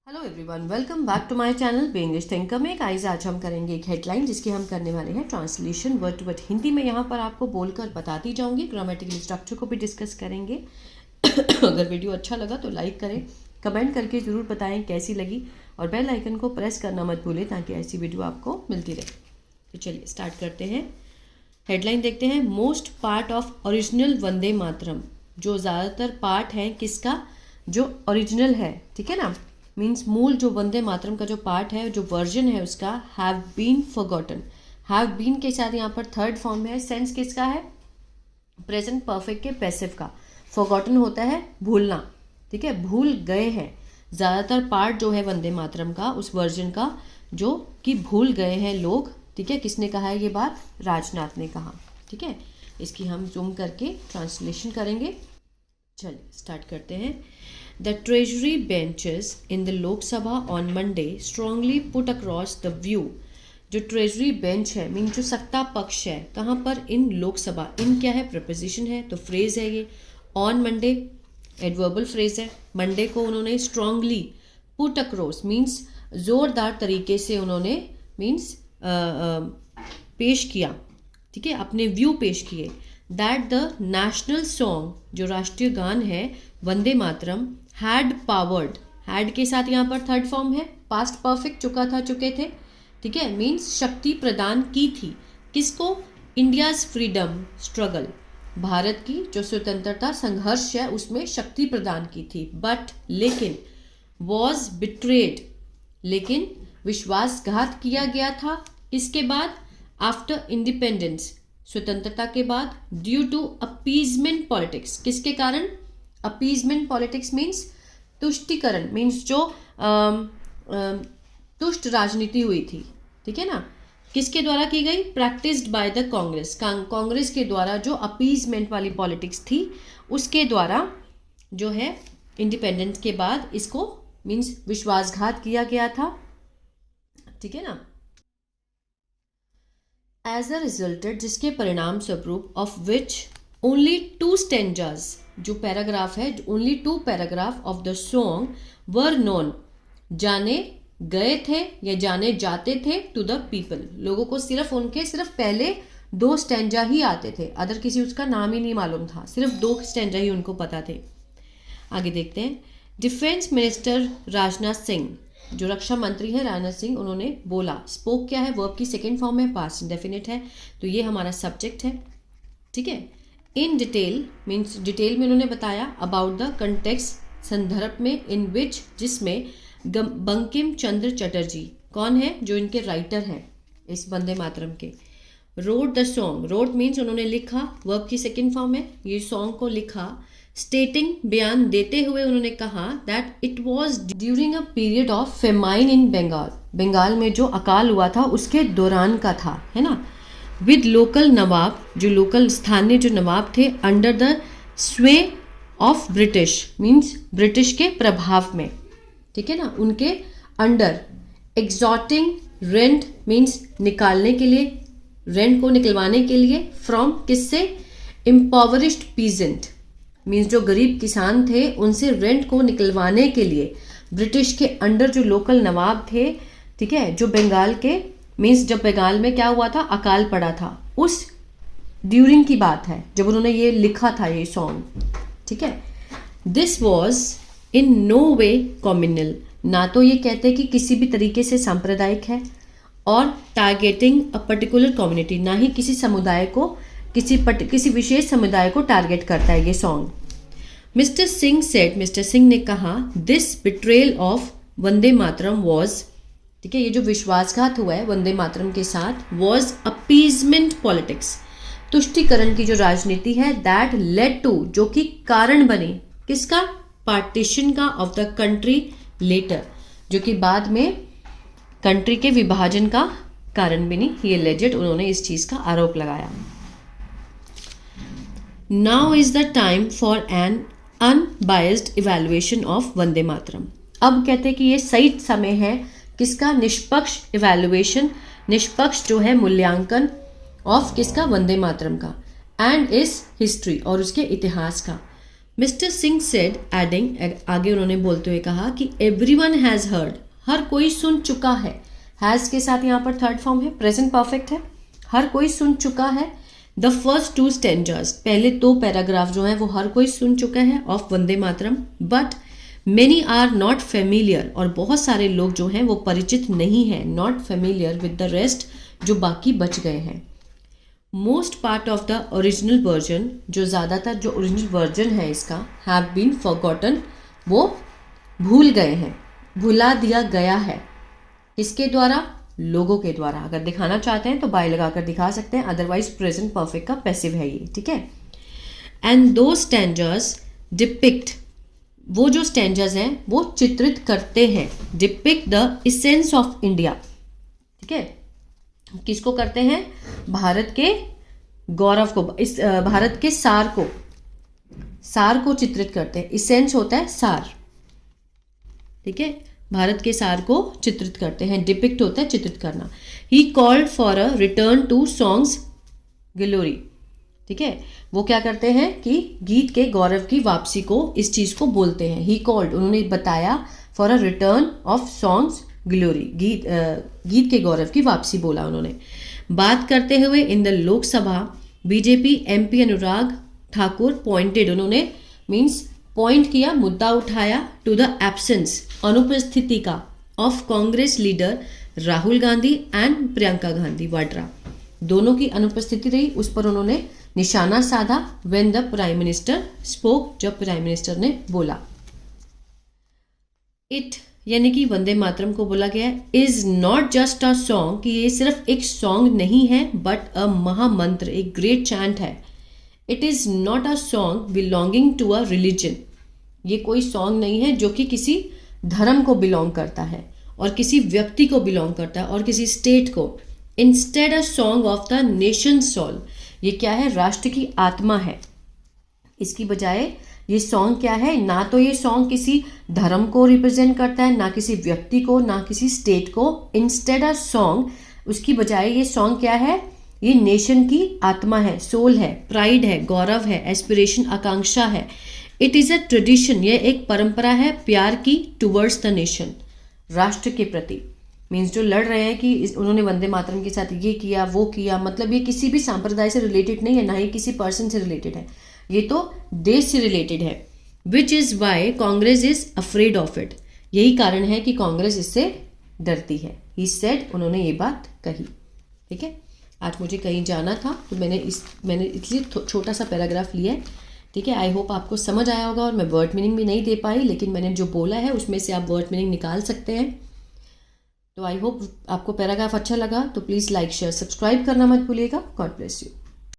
Hello everyone, welcome back to my channel Be English Thinker में। Guys, आज हम करेंगे एक हेडलाइन जिसकी हम करने वाले हैं translation word to word Hindi में। यहाँ पर आपको बोलकर बताती जाऊंगी, ग्रामेटिकल स्ट्रक्चर को भी डिस्कस करेंगे। अगर वीडियो अच्छा लगा तो लाइक करें, कमेंट करके ज़रूर बताएं कैसी लगी, और बेल आइकन को प्रेस करना मत भूलें ताकि ऐसी वीडियो आपको मिलती रहे। तो चलिए स्टार्ट करते हैं। हेडलाइन देखते हैं। Most part of original Vande Mataram, जो ज़्यादातर पार्ट है किसका, जो ओरिजिनल है, ठीक है ना, मीन्स मूल जो वंदे मातरम का जो पार्ट है, जो वर्जन है उसका, have been forgotten. Have been के साथ यहाँ पर थर्ड फॉर्म है। सेंस किसका है, प्रेजेंट परफेक्ट के पैसिव का। फॉरगॉटन होता है भूलना, ठीक है, भूल गए हैं। ज़्यादातर पार्ट जो है वंदे मातरम का, उस वर्जन का, जो कि भूल गए हैं लोग, ठीक है। किसने कहा है ये बात, राजनाथ ने कहा, ठीक है। इसकी हम जूम करके ट्रांसलेशन करेंगे। चलिए स्टार्ट करते हैं। The Treasury benches in the Lok Sabha on Monday strongly put across the view। जो ट्रेजरी बेंच है, मीन जो सत्ता पक्ष है, कहाँ पर, इन लोकसभा। इन क्या है, प्रपोजिशन है, तो फ्रेज है ये। ऑन मंडे एडवर्बल फ्रेज है। मंडे को उन्होंने स्ट्रांगली पुट अक्रॉस मीन्स जोरदार तरीके से उन्होंने मीन्स पेश किया, ठीक है, अपने व्यू पेश किए। दैट द नेशनल सॉन्ग, जो राष्ट्रीय गान है Vande Mataram, had powered. Had के साथ यहाँ पर थर्ड फॉर्म है, पास्ट परफेक्ट, चुका था, चुके थे, ठीक है, मीन्स शक्ति प्रदान की थी। किसको, इंडियाज फ्रीडम स्ट्रगल, भारत की जो स्वतंत्रता संघर्ष है उसमें शक्ति प्रदान की थी। बट लेकिन, वॉज बिट्रेड, लेकिन विश्वासघात किया गया था। किसके बाद, आफ्टर इंडिपेंडेंस, स्वतंत्रता के बाद। ड्यू टू अपीजमेंट पॉलिटिक्स, किसके कारण, अपीजमेंट पॉलिटिक्स मीन्स तुष्टिकरण, मीन्स जो तुष्ट राजनीति हुई थी, ठीक है ना, किसके द्वारा की गई, practised by the Congress, Congress के द्वारा जो अपीजमेंट वाली पॉलिटिक्स थी उसके द्वारा जो है इंडिपेंडेंस के बाद इसको मीन्स विश्वासघात किया गया था, ठीक है ना। एज अ रिजल्टेड, जिसके परिणाम स्वरूप, ऑफ विच ओनली 2 स्टेंजाज, जो पैराग्राफ है, only 2 paragraph of the song were known, जाने गए थे या जाने जाते थे, टू द पीपल, लोगों को सिर्फ उनके सिर्फ पहले 2 स्टेंजा ही आते थे, अदर किसी उसका नाम ही नहीं मालूम था, सिर्फ 2 स्टेंजा ही उनको पता थे। आगे देखते हैं। डिफेंस मिनिस्टर राजनाथ सिंह, जो रक्षा मंत्री है राजनाथ सिंह, उन्होंने बोला। स्पोक क्या है, वर्ब की सेकेंड फॉर्म है, पास्ट इंडेफिनिट है, तो ये हमारा सब्जेक्ट है, ठीक है। इन डिटेल मीन्स डिटेल में उन्होंने बताया, अबाउट द कंटेक्स्ट, संदर्भ में, इन विच, जिसमें, बंकिम चंद्र चटर्जी, कौन है, जो इनके राइटर हैं इस वंदे मातरम के, road the song, road means उन्होंने लिखा, वर्ब की सेकेंड फॉर्म है, ये सॉन्ग को लिखा। स्टेटिंग, बयान देते हुए उन्होंने कहा, that it was during a period of famine in Bengal, Bengal में जो अकाल हुआ था उसके दौरान का था, है ना। विद लोकल नवाब, जो लोकल स्थानीय जो नवाब थे, under the Sway of British, means British के प्रभाव में, ठीक है ना, उनके अंडर। एग्जॉटिंग रेंट मीन्स निकालने के लिए, रेंट को निकलवाने के लिए, फ्रॉम, किससे, इम्पॉवरिश्ड पीजेंट, मीन्स जो गरीब किसान थे उनसे रेंट को निकलवाने के लिए ब्रिटिश के अंडर जो लोकल नवाब थे, ठीक है, जो बंगाल के, मीन्स जब बंगाल में क्या हुआ था, अकाल पड़ा था, उस ड्यूरिंग की बात है जब उन्होंने ये लिखा था ये सॉन्ग, ठीक है। This was in no way communal, ना तो ये कहते कि किसी भी तरीके से सांप्रदायिक है, और टारगेटिंग अ पर्टिकुलर कम्युनिटी, ना ही किसी समुदाय को, किसी विशेष समुदाय को टारगेट करता है ये song. Mister Singh said, mister Singh ने कहा, this betrayal of Vande Mataram was, ठीक है, ये जो विश्वासघात हुआ है वंदे मातरम के साथ, वॉज अपीजमेंट पॉलिटिक्स, तुष्टिकरण की जो राजनीति है, दैट लेड टू, जो कि कारण बने, किसका, पार्टीशन का, ऑफ द कंट्री लेटर, जो कि बाद में कंट्री के विभाजन का कारण बनी। ये लेजेड उन्होंने इस चीज का आरोप लगाया। Now is the time for an unbiased evaluation of Vande Mataram, अब कहते हैं कि ये सही समय है किसका, निष्पक्ष इवैल्यूएशन, निष्पक्ष जो है मूल्यांकन, ऑफ किसका, वंदे मातरम का, एंड इस हिस्ट्री, और उसके इतिहास का। मिस्टर सिंह सेड एडिंग, आगे उन्होंने बोलते हुए कहा कि एवरीवन हैज़ हर्ड, हर कोई सुन चुका है। हैज़ के साथ यहाँ पर थर्ड फॉर्म है, प्रेजेंट परफेक्ट है, हर कोई सुन चुका है। द फर्स्ट 2 स्टेंजर्स, पहले 2 पैराग्राफ जो हैं वो हर कोई सुन चुका है of Vande Mataram. But many are not familiar, और बहुत सारे लोग जो हैं वो परिचित नहीं हैं, not familiar with the rest, जो बाकी बच गए हैं। Most part of the original version, जो ज़्यादातर जो ओरिजिनल वर्जन है इसका, हैव बीन फॉरगॉटन, वो भूल गए हैं, भुला दिया गया है। किसके द्वारा? लोगों के द्वारा। अगर दिखाना चाहते हैं तो बाय लगाकर दिखा सकते हैं, अदरवाइज प्रेजेंट परफेक्ट का पैसिव है ये, ठीक है। एंड दो स्टैंजर्स डिपिक्ट, वो जो स्टैंजर्स हैं वो चित्रित करते हैं, depict the essence of India, ठीक है। किसको करते हैं? भारत के गौरव को, इस भारत के सार को चित्रित करते हैं। इसेंस होता है सार, ठीक है, भारत के सार को चित्रित करते हैं। डिपिक्ट होता है चित्रित करना। He called for a return to song's glory, ठीक है। वो क्या करते हैं कि गीत के गौरव की वापसी को, इस चीज़ को बोलते हैं। ही कॉल्ड, उन्होंने बताया, for a return of songs glory, गीत के गौरव की वापसी बोला उन्होंने। बात करते हुए in the Lok Sabha BJP MP Anurag Thakur pointed, उन्होंने मीन्स पॉइंट किया, मुद्दा उठाया, टू द एब्सेंस, अनुपस्थिति का, of Congress leader Rahul Gandhi and Priyanka Gandhi Vadra, दोनों की अनुपस्थिति रही, उस पर उन्होंने निशाना साधा। When the prime minister spoke, जब प्राइम मिनिस्टर ने बोला। इट यानी कि वंदे मातरम को बोला गया है, is not just a song, कि ये सिर्फ एक सॉन्ग नहीं है, बट अ महामंत्र, एक ग्रेट चैंट है। It is not a song belonging to a religion, ये कोई सॉन्ग नहीं है जो कि किसी धर्म को बिलोंग करता है और किसी व्यक्ति को बिलोंग करता है और किसी स्टेट को। Instead a song of the nation soul, ये क्या है? राष्ट्र की आत्मा है। इसकी बजाय ये सॉन्ग क्या है? ना तो ये सॉन्ग किसी धर्म को रिप्रेजेंट करता है, ना किसी व्यक्ति को, ना किसी स्टेट को। इंस्टेड अ सॉन्ग, उसकी बजाय ये सॉन्ग क्या है? ये नेशन की आत्मा है, सोल है, प्राइड है, गौरव है, एस्पिरेशन, आकांक्षा है। इट इज़ अ ट्रेडिशन, ये एक परंपरा है प्यार की, टुवर्ड्स द नेशन, राष्ट्र के प्रति। मीन्स जो लड़ रहे हैं कि उन्होंने वंदे मातरम के साथ ये किया वो किया, मतलब ये किसी भी सांप्रदाय से रिलेटेड नहीं है, ना ही किसी पर्सन से रिलेटेड है, ये तो देश से रिलेटेड है। Which is why Congress is afraid of it, यही कारण है कि कांग्रेस इससे डरती है। ही सेड, उन्होंने ये बात कही, ठीक है। आज मुझे कहीं जाना था तो मैंने इसलिए छोटा सा पैराग्राफ लिया है, ठीक है। आई होप आपको समझ आया होगा, और मैं वर्ड मीनिंग भी नहीं दे पाई, लेकिन मैंने जो बोला है उसमें से आप वर्ड मीनिंग निकाल सकते हैं। तो आई होप आपको पैराग्राफ अच्छा लगा, तो प्लीज़ लाइक शेयर सब्सक्राइब करना मत भूलिएगा। God bless you.